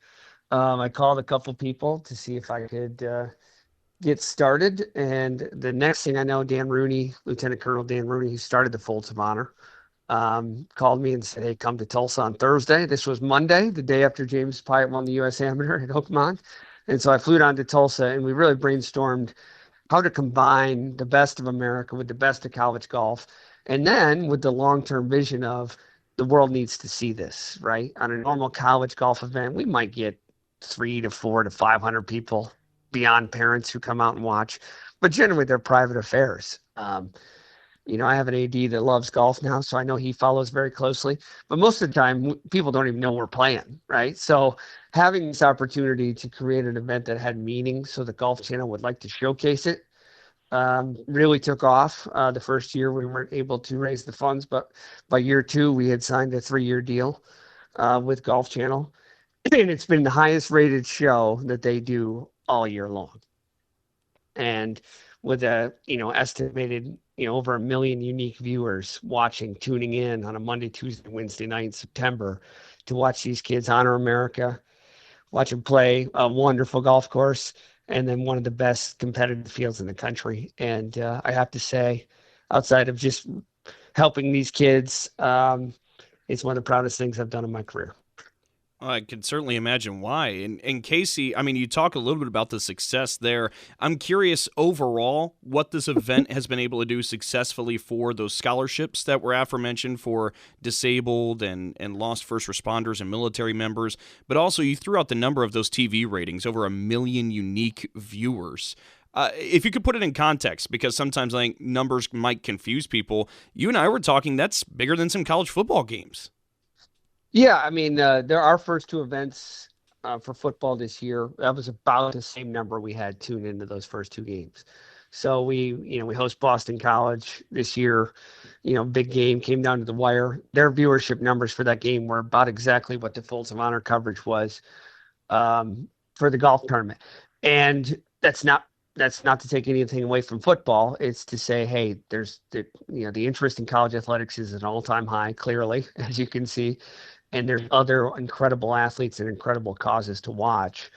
I called a couple people to see if I could get started. And the next thing I know, Dan Rooney, Lieutenant Colonel Dan Rooney, who started the Folds of Honor, called me and said, hey, come to Tulsa on Thursday. This was Monday, the day after James Pyatt won the U.S. Amateur at Oakmont. And so I flew down to Tulsa, and we really brainstormed how to combine the best of America with the best of college golf. And then with the long-term vision of the world needs to see this, right? On a normal college golf event, we might get 300 to 400 to 500 people beyond parents who come out and watch, but generally they're private affairs. I have an AD that loves golf now, so I know he follows very closely. But most of the time, people don't even know we're playing, right? So having this opportunity to create an event that had meaning so the Golf Channel would like to showcase it really took off. The first year, we weren't able to raise the funds, but by year 2, we had signed a 3-year deal with Golf Channel. And it's been the highest rated show that they do all year long. And with estimated over 1 million unique viewers watching, tuning in on a Monday, Tuesday, Wednesday night in September to watch these kids honor America, watch them play a wonderful golf course, and then one of the best competitive fields in the country. And I have to say, outside of just helping these kids, it's one of the proudest things I've done in my career. I can certainly imagine why. And Casey, I mean, you talk a little bit about the success there. I'm curious overall what this event has been able to do successfully for those scholarships that were aforementioned for disabled and lost first responders and military members. But also you threw out the number of those TV ratings, over 1 million unique viewers. If you could put it in context, because sometimes I think numbers might confuse people. You and I were talking, that's bigger than some college football games. Yeah, I mean, there are first 2 events for football this year. That was about the same number we had tuned into those first 2 games. So we host Boston College this year. Big game, came down to the wire. Their viewership numbers for that game were about exactly what the Folds of Honor coverage was for the golf tournament. And that's not to take anything away from football. It's to say, hey, there's the interest in college athletics is at an all-time high, clearly, as you can see. And there's other incredible athletes and incredible causes to watch.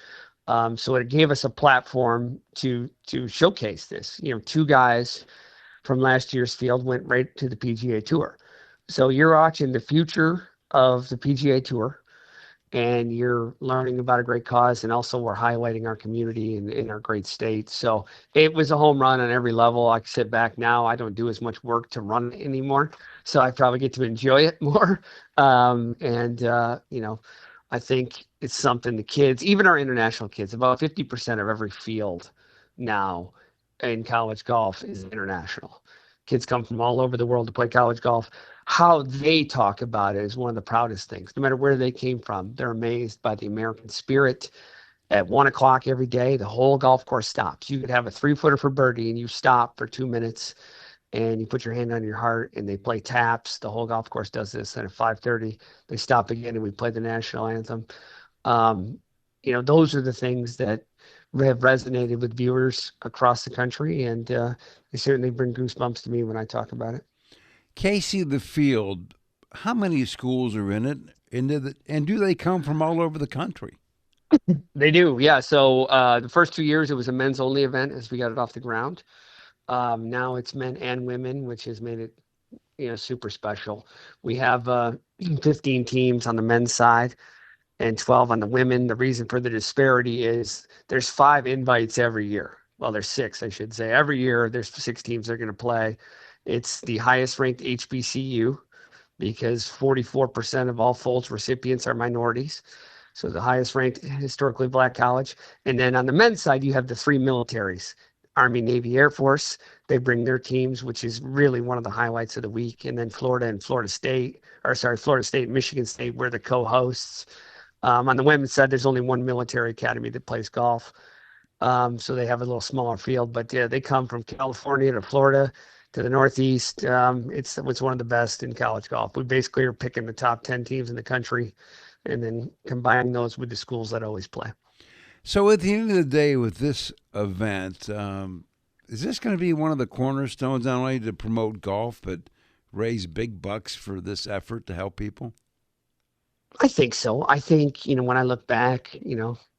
So it gave us a platform to showcase this. 2 guys from last year's field went right to the PGA Tour. So you're watching the future of the PGA Tour, and you're learning about a great cause, and also we're highlighting our community in our great state. So it was a home run on every level. I can sit back now. I don't do as much work to run it anymore, so I probably get to enjoy it more. I think it's something the kids, even our international kids, about 50% of every field now in college golf is international. Kids come from all over the world to play college golf. How they talk about it is one of the proudest things. No matter where they came from, they're amazed by the American spirit. At 1 o'clock every day, the whole golf course stops. You could have a 3-footer for birdie, and you stop for 2 minutes, and you put your hand on your heart, and they play taps. The whole golf course does this. And at 5:30, they stop again, and we play the national anthem. Those are the things that have resonated with viewers across the country, and they certainly bring goosebumps to me when I talk about it. Casey, the field, how many schools are in it? And do they come from all over the country? They do, yeah. So the first 2 years, it was a men's-only event as we got it off the ground. Now it's men and women, which has made it super special. We have 15 teams on the men's side and 12 on the women. The reason for the disparity is there's 5 invites every year. Well, there's 6, I should say. Every year, there's 6 teams that are going to play. It's the highest ranked HBCU because 44% of all Folds recipients are minorities. So the highest ranked historically black college. And then on the men's side, you have the 3 militaries, Army, Navy, Air Force. They bring their teams, which is really one of the highlights of the week. And then Florida State and Michigan State were the co-hosts. On the women's side, there's only one military academy that plays golf. So they have a little smaller field, but yeah, they come from California to Florida to the Northeast. It's one of the best in college golf. We basically are picking the top 10 teams in the country and then combining those with the schools that always play. So at the end of the day with this event, is this going to be one of the cornerstones not only to promote golf, but raise big bucks for this effort to help people? I think so. I think, when I look back,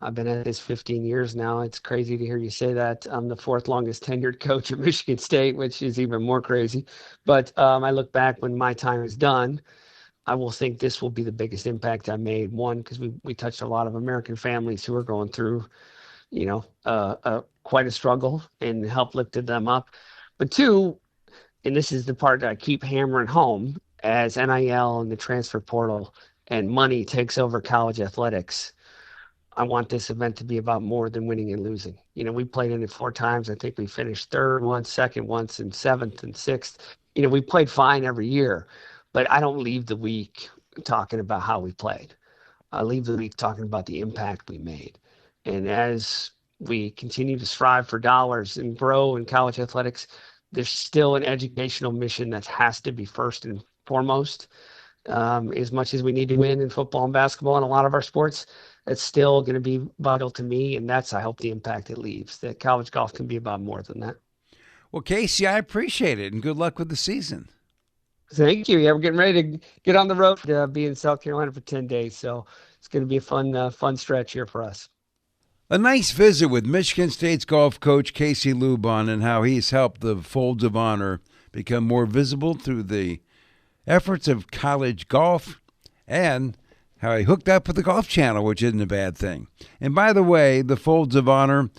I've been at this 15 years now. It's crazy to hear you say that. I'm the 4th longest tenured coach at Michigan State, which is even more crazy. But I look back when my time is done, I will think this will be the biggest impact I made. One, because we touched a lot of American families who are going through, quite a struggle and help lifted them up. But 2, and this is the part that I keep hammering home, as NIL and the transfer portal and money takes over college athletics, I want this event to be about more than winning and losing. We played in it 4 times. I think we finished 3rd once, 2nd once, and 7th and 6th. We played fine every year, but I don't leave the week talking about how we played. I leave the week talking about the impact we made. And as we continue to strive for dollars and grow in college athletics, there's still an educational mission that has to be first and foremost. As much as we need to win in football and basketball and a lot of our sports, it's still going to be vital to me, and that's, I hope, the impact it leaves, that college golf can be about more than that. Well, Casey, I appreciate it, and good luck with the season. Thank you. Yeah, we're getting ready to get on the road to be in South Carolina for 10 days, so it's going to be a fun stretch here for us. A nice visit with Michigan State's golf coach Casey Lubahn and how he's helped the Folds of Honor become more visible through the efforts of college golf and how he hooked up with the Golf Channel, which isn't a bad thing. And by the way, the Folds of Honor,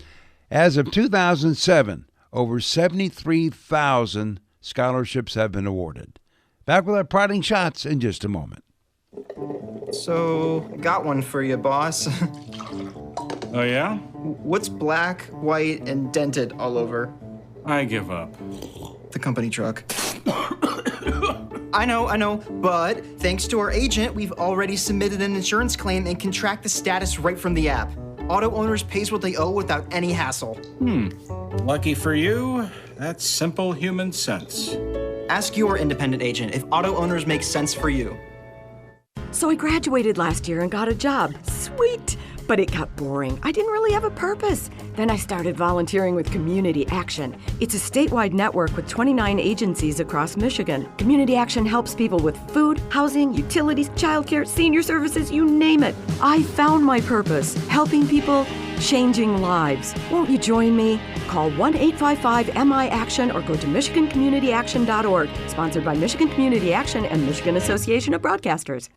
as of 2007, over 73,000 scholarships have been awarded. Back with our parting shots in just a moment. So, got one for you, boss. Oh, yeah? What's black, white, and dented all over? I give up. The company truck. I know, but thanks to our agent, we've already submitted an insurance claim and can track the status right from the app. Auto owners pays what they owe without any hassle. Lucky for you, that's simple human sense. Ask your independent agent if auto owners make sense for you. So I graduated last year and got a job. Sweet! But it got boring. I didn't really have a purpose. Then I started volunteering with Community Action. It's a statewide network with 29 agencies across Michigan. Community Action helps people with food, housing, utilities, childcare, senior services, you name it. I found my purpose, helping people, changing lives. Won't you join me? Call 1-855-MI-ACTION or go to MichiganCommunityAction.org. Sponsored by Michigan Community Action and Michigan Association of Broadcasters.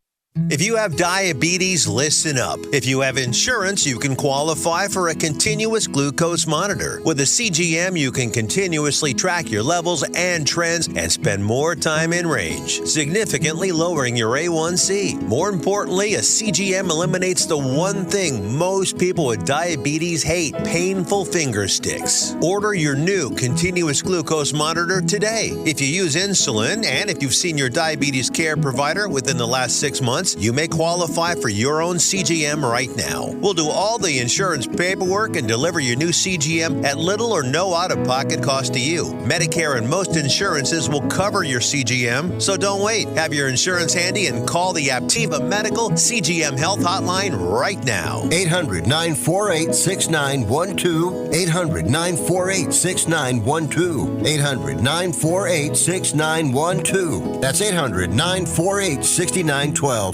If you have diabetes, listen up. If you have insurance, you can qualify for a continuous glucose monitor. With a CGM, you can continuously track your levels and trends and spend more time in range, significantly lowering your A1C. More importantly, a CGM eliminates the one thing most people with diabetes hate: painful finger sticks. Order your new continuous glucose monitor today. If you use insulin and if you've seen your diabetes care provider within the last 6 months, you may qualify for your own CGM right now. We'll do all the insurance paperwork and deliver your new CGM at little or no out-of-pocket cost to you. Medicare and most insurances will cover your CGM, so don't wait. Have your insurance handy and call the Aptiva Medical CGM Health Hotline right now. 800-948-6912. 800-948-6912. 800-948-6912. That's 800-948-6912.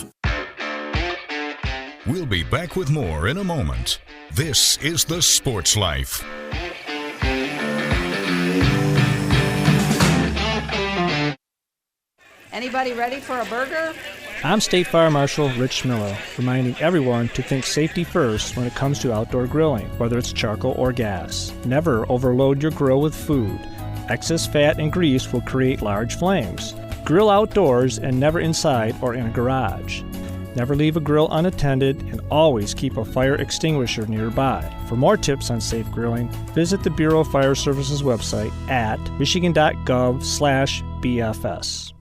We'll be back with more in a moment. This is The Sports Life. Anybody ready for a burger? I'm State Fire Marshal Rich Miller, reminding everyone to think safety first when it comes to outdoor grilling, whether it's charcoal or gas. Never overload your grill with food. Excess fat and grease will create large flames. Grill outdoors and never inside or in a garage. Never leave a grill unattended and always keep a fire extinguisher nearby. For more tips on safe grilling, visit the Bureau of Fire Services website at michigan.gov/BFS.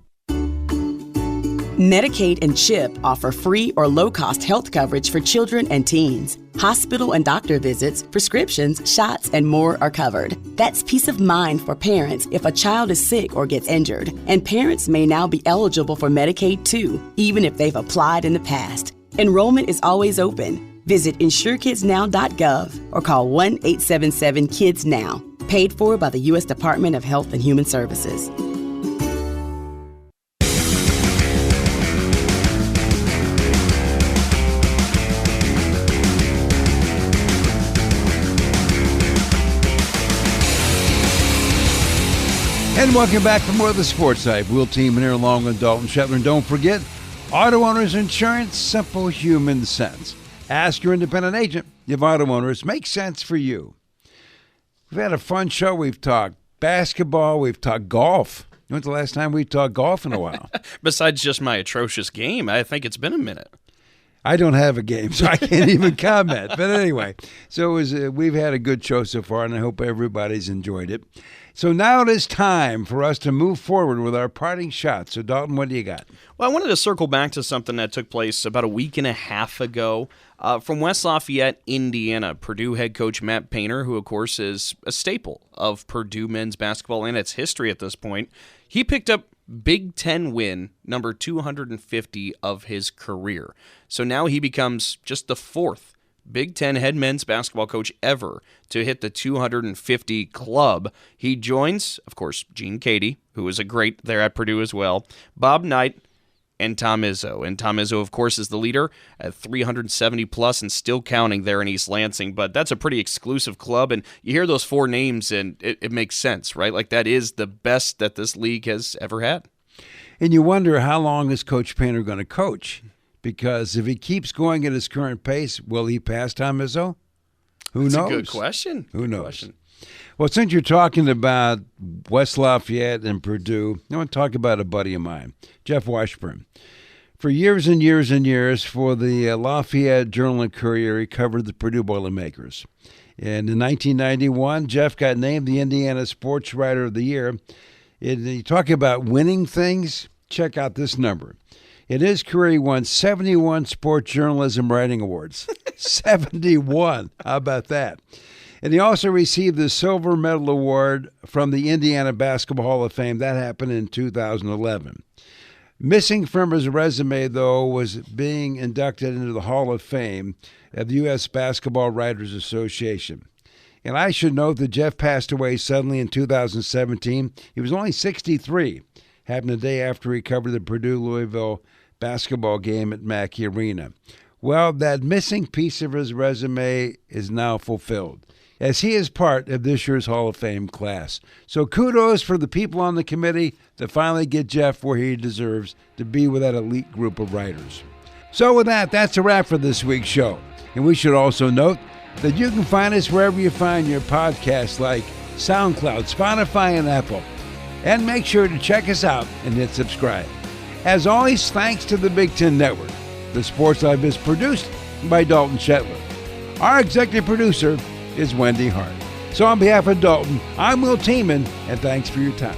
Medicaid and CHIP offer free or low-cost health coverage for children and teens. Hospital and doctor visits, prescriptions, shots, and more are covered. That's peace of mind for parents if a child is sick or gets injured. And parents may now be eligible for Medicaid too, even if they've applied in the past. Enrollment is always open. Visit insurekidsnow.gov or call 1-877-KIDS-NOW. Paid for by the U.S. Department of Health and Human Services. And welcome back for more of the Sports Hype. Will Team here along with Dalton Shetler. And don't forget, auto owners insurance, simple human sense. Ask your independent agent if auto owners make sense for you. We've had a fun show. We've talked basketball. We've talked golf. When's the last time we talked golf in a while? Besides just my atrocious game, I think it's been a minute. I don't have a game, so I can't even comment. But anyway, so we've had a good show so far, and I hope everybody's enjoyed it. So now it is time for us to move forward with our parting shots. So, Dalton, what do you got? Well, I wanted to circle back to something that took place about a week and a half ago. From West Lafayette, Indiana, Purdue head coach Matt Painter, who, of course, is a staple of Purdue men's basketball and its history at this point, he picked up Big Ten win number 250 of his career. So now he becomes just the fourth Big Ten head men's basketball coach ever to hit the 250 club. He joins, of course, Gene Cady, who was a great there at Purdue as well, Bob Knight, and Tom Izzo. And Tom Izzo, of course, is the leader at 370-plus and still counting there in East Lansing. But that's a pretty exclusive club, and you hear those four names, and it makes sense, right? Like, that is the best that this league has ever had. And you wonder, how long is Coach Painter going to coach? Because if he keeps going at his current pace, will he pass Tom Izzo? Who knows? That's a good question. Who knows? Well, since you're talking about West Lafayette and Purdue, I want to talk about a buddy of mine, Jeff Washburn. For years and years and years, for the Lafayette Journal and Courier, he covered the Purdue Boilermakers. And in 1991, Jeff got named the Indiana Sports Writer of the Year. And you talk about winning things, check out this number. In his career, he won 71 sports journalism writing awards. 71. How about that? And he also received the Silver Medal Award from the Indiana Basketball Hall of Fame. That happened in 2011. Missing from his resume, though, was being inducted into the Hall of Fame of the U.S. Basketball Writers Association. And I should note that Jeff passed away suddenly in 2017. He was only 63. Happened the day after he covered the Purdue-Louisville basketball game at Mackey Arena. Well, that missing piece of his resume is now fulfilled, as he is part of this year's Hall of Fame class. So kudos for the people on the committee to finally get Jeff where he deserves to be with that elite group of writers. So with that, that's a wrap for this week's show. And we should also note that you can find us wherever you find your podcasts, like SoundCloud, Spotify, and Apple. And make sure to check us out and hit subscribe. As always, thanks to the Big Ten Network. The Sports Live is produced by Dalton Shetler. Our executive producer is Wendy Hart. So on behalf of Dalton, I'm Will Tiemann, and thanks for your time.